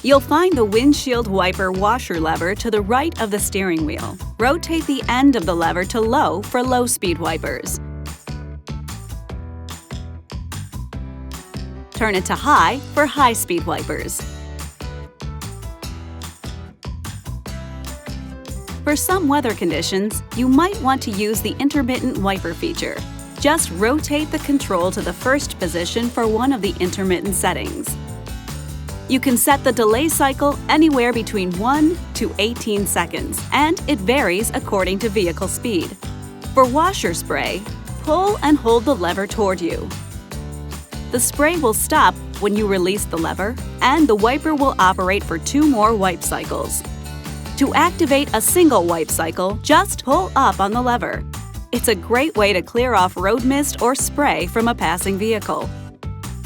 You'll find the windshield wiper washer lever to the right of the steering wheel. Rotate the end of the lever to low for low-speed wipers. Turn it to high for high-speed wipers. For some weather conditions, you might want to use the intermittent wiper feature. Just rotate the control to the first position for one of the intermittent settings. You can set the delay cycle anywhere between 1 to 18 seconds, and it varies according to vehicle speed. For washer spray, pull and hold the lever toward you. The spray will stop when you release the lever, and the wiper will operate for 2 more wipe cycles. To activate a single wipe cycle, just pull up on the lever. It's a great way to clear off road mist or spray from a passing vehicle.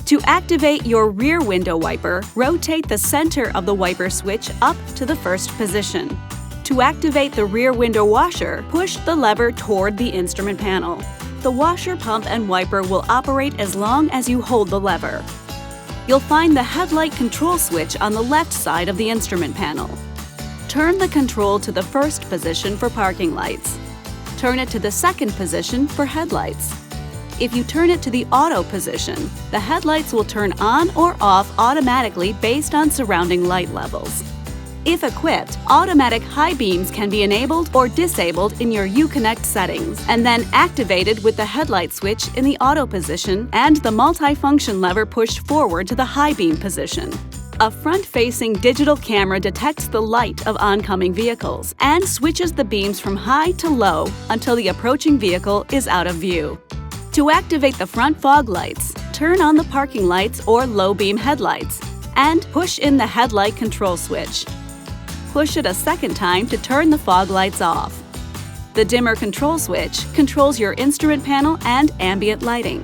To activate your rear window wiper, rotate the center of the wiper switch up to the first position. To activate the rear window washer, push the lever toward the instrument panel. The washer pump and wiper will operate as long as you hold the lever. You'll find the headlight control switch on the left side of the instrument panel. Turn the control to the first position for parking lights. Turn it to the second position for headlights. If you turn it to the auto position, the headlights will turn on or off automatically based on surrounding light levels. If equipped, automatic high beams can be enabled or disabled in your Uconnect settings, and then activated with the headlight switch in the auto position and the multi-function lever pushed forward to the high beam position. A front-facing digital camera detects the light of oncoming vehicles and switches the beams from high to low until the approaching vehicle is out of view. To activate the front fog lights, turn on the parking lights or low-beam headlights and push in the headlight control switch. Push it a second time to turn the fog lights off. The dimmer control switch controls your instrument panel and ambient lighting.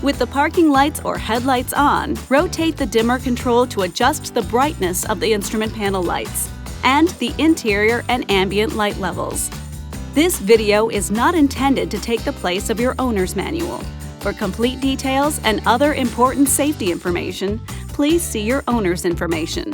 With the parking lights or headlights on, rotate the dimmer control to adjust the brightness of the instrument panel lights and the interior and ambient light levels. This video is not intended to take the place of your owner's manual. For complete details and other important safety information, please see your owner's information.